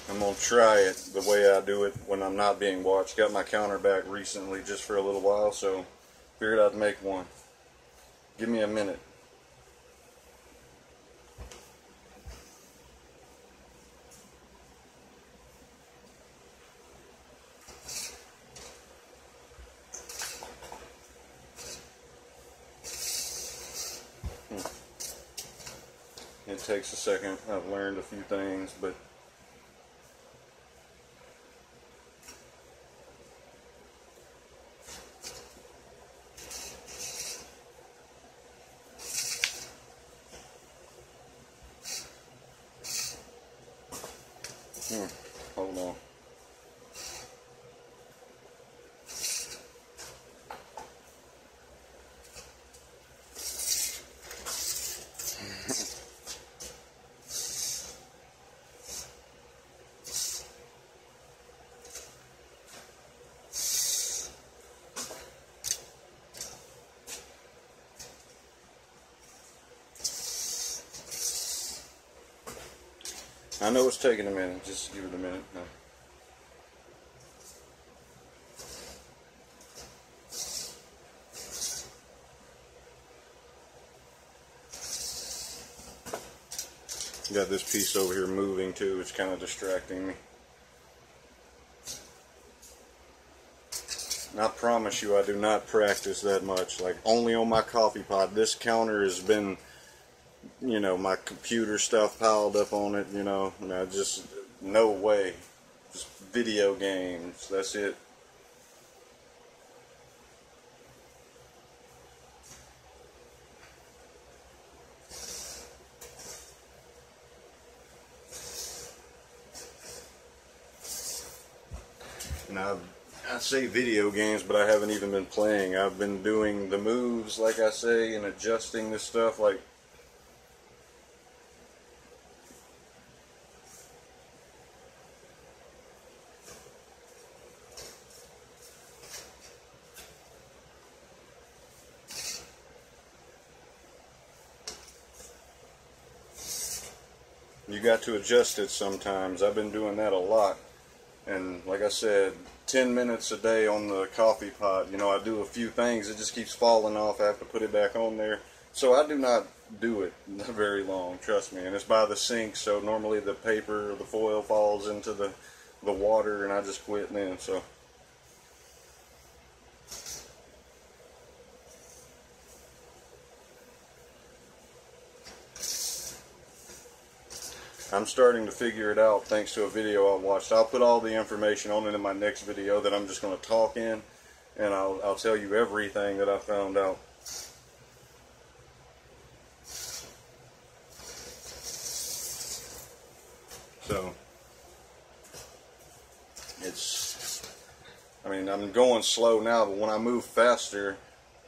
I'm going to try it the way I do it when I'm not being watched. Got my counter back recently just for a little while, so figured I'd make one. Give me a minute. It takes a second. I've learned a few things, but hold on. I know it's taking a minute. Just give it a minute. No. Got this piece over here moving too. It's kind of distracting me. And I promise you, I do not practice that much. Like, only on my coffee pot. This counter has been, you know, my computer stuff piled up on it, you know, and I just, no way. Just video games. That's it. And I say video games, but I haven't even been playing. I've been doing the moves, like I say, and adjusting this stuff. Like, you got to adjust it sometimes. I've been doing that a lot. And like I said, 10 minutes a day on the coffee pot. You know, I do a few things. It just keeps falling off. I have to put it back on there. So I do not do it very long, trust me. And it's by the sink, so normally the paper or the foil falls into the water, and I just quit then. So I'm starting to figure it out thanks to a video I watched. I'll put all the information on it in my next video that I'm just going to talk in, and I'll tell you everything that I found out. So I mean, I'm going slow now, but when I move faster,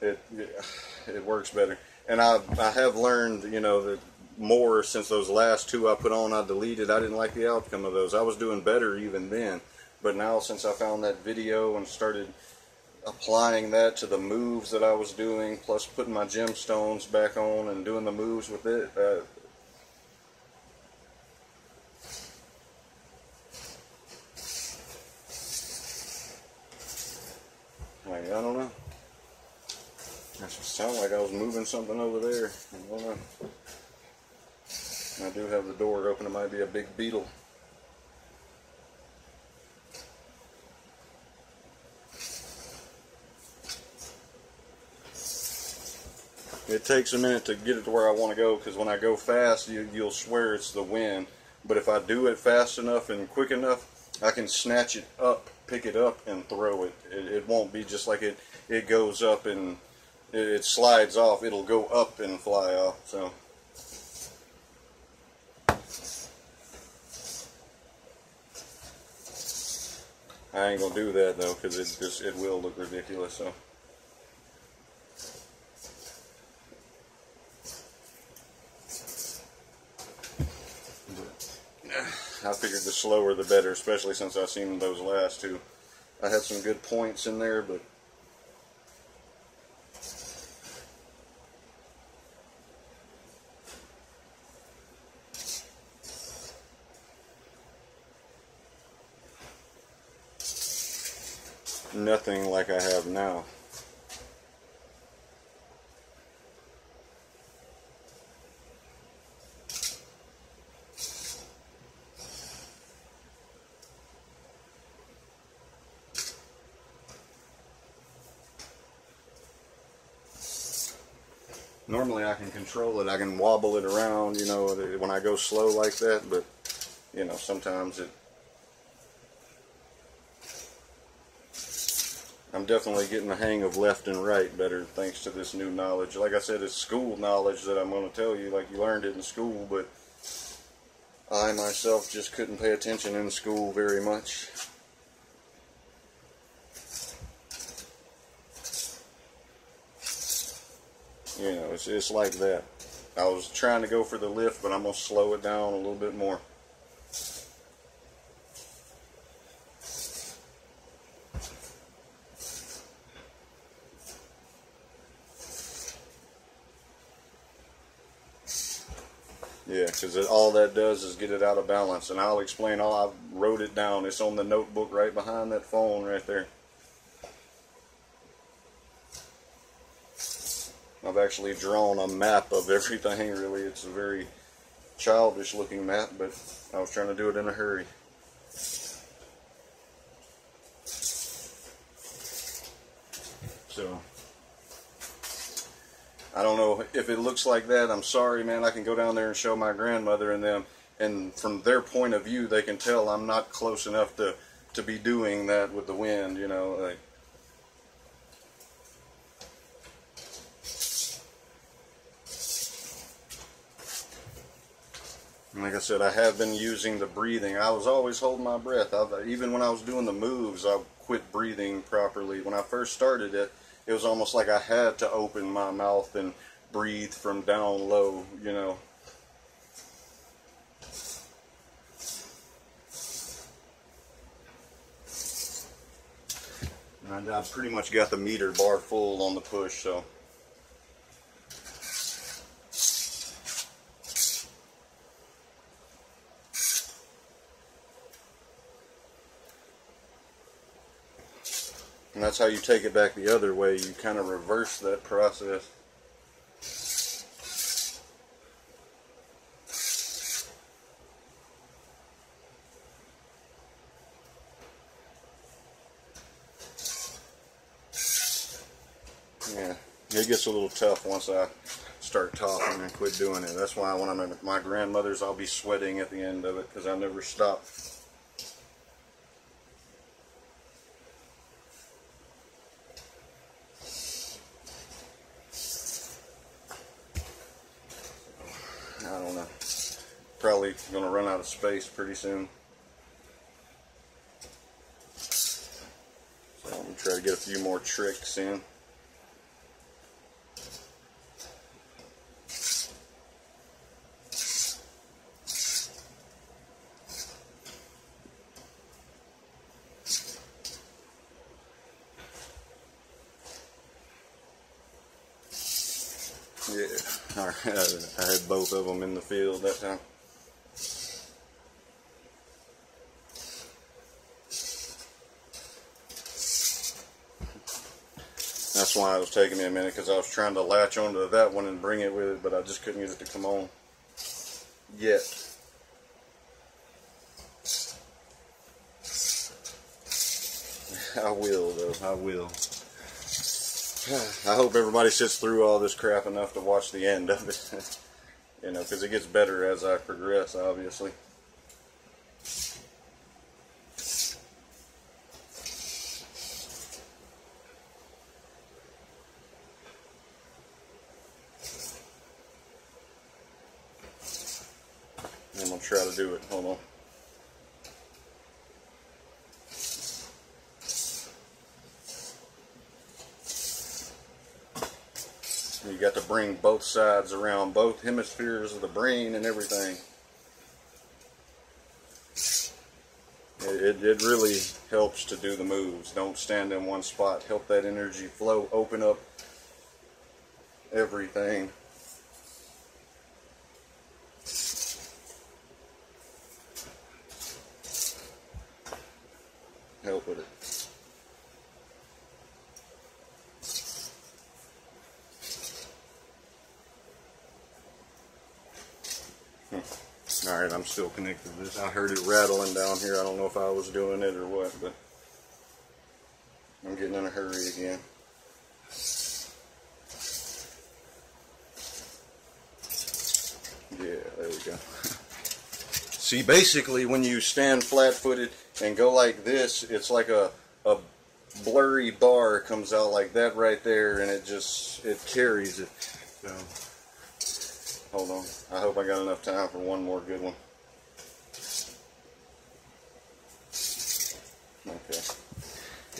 it works better. And I have learned, you know, that more since those last two I put on, I deleted. I didn't like the outcome of those. I was doing better even then, but now since I found that video and started applying that to the moves that I was doing, plus putting my gemstones back on and doing the moves with it, like, I don't know. That just sounded like I was moving something over there. I don't know. I do have the door open. It might be a big beetle. It takes a minute to get it to where I want to go, because when I go fast, you'll swear it's the wind. But if I do it fast enough and quick enough, I can snatch it up, pick it up, and throw it. It won't be just like it goes up and it slides off. It'll go up and fly off. So. I ain't gonna do that though, because it will look ridiculous. So I figured the slower the better, especially since I seen those last two. I had some good points in there, but nothing like I have now. Normally I can control it, I can wobble it around, you know, when I go slow like that, but, you know, sometimes I'm definitely getting the hang of left and right better thanks to this new knowledge. Like I said, it's school knowledge that I'm going to tell you, like you learned it in school, but I myself just couldn't pay attention in school very much. You know, it's like that. I was trying to go for the lift, but I'm going to slow it down a little bit more. Yeah, because all that does is get it out of balance. And I'll explain I wrote it down. It's on the notebook right behind that phone right there. I've actually drawn a map of everything, really. It's a very childish looking map, but I was trying to do it in a hurry. So, I don't know if it looks like that. I'm sorry, man. I can go down there and show my grandmother and them, and from their point of view, they can tell I'm not close enough to be doing that with the wind, you know, like. Like I said, I have been using the breathing. I was always holding my breath. Even when I was doing the moves, I quit breathing properly. When I first started it, it was almost like I had to open my mouth and breathe from down low, you know. And I pretty much got the meter bar full on the push, so. And that's how you take it back the other way. You kind of reverse that process. Yeah, it gets a little tough once I start talking and quit doing it. That's why when I'm at my grandmother's, I'll be sweating at the end of it because I never stop. I don't know. Probably going to run out of space pretty soon. So I'm going to try to get a few more tricks in. Yeah, I had both of them in the field that time. That's why it was taking me a minute, because I was trying to latch onto that one and bring it with it, but I just couldn't get it to come on yet. I will, though. I will. I hope everybody sits through all this crap enough to watch the end of it. You know, because it gets better as I progress, obviously. I'm going to try to do it. Hold on. You got to bring both sides around, both hemispheres of the brain and everything. It really helps to do the moves. Don't stand in one spot. Help that energy flow, open up everything. Help with it. Alright, I'm still connected to this. I heard it rattling down here. I don't know if I was doing it or what, but I'm getting in a hurry again. Yeah, there we go. See, basically when you stand flat-footed and go like this, it's like a blurry bar comes out like that right there, and it carries it. So, hold on. I hope I got enough time for one more good one. Okay.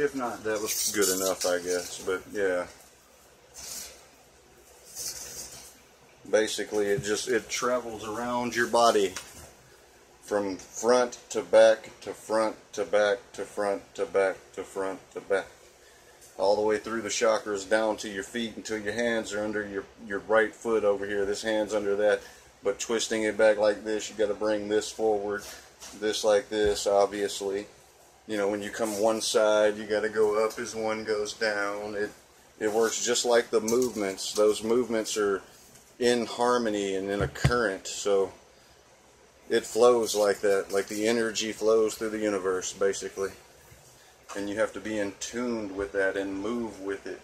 If not, that was good enough, I guess. But yeah. Basically, it travels around your body from front to back to front to back to front to back to front to back, all the way through the chakras down to your feet until your hands are under your right foot over here. This hand's under that, but twisting it back like this, you got to bring this forward, this like this, obviously. You know, when you come one side, you got to go up as one goes down. It works just like the movements. Those movements are in harmony and in a current, so it flows like that, like the energy flows through the universe, basically. And you have to be in tune with that and move with it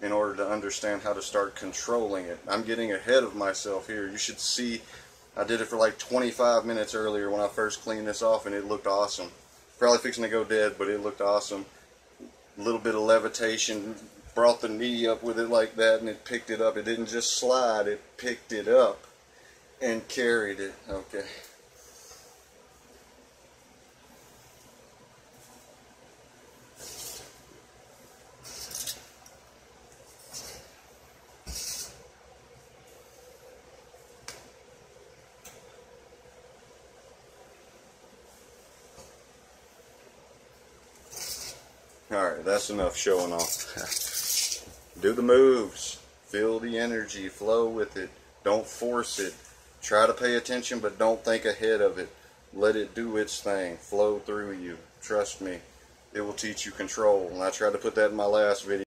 in order to understand how to start controlling it. I'm getting ahead of myself here. You should see, I did it for like 25 minutes earlier when I first cleaned this off, and it looked awesome. Probably fixing to go dead, but it looked awesome. A little bit of levitation, brought the knee up with it like that, and it picked it up. It didn't just slide, it picked it up and carried it. Okay. Alright, that's enough showing off. Do the moves. Feel the energy. Flow with it. Don't force it. Try to pay attention, but don't think ahead of it. Let it do its thing. Flow through you. Trust me. It will teach you control. And I tried to put that in my last video.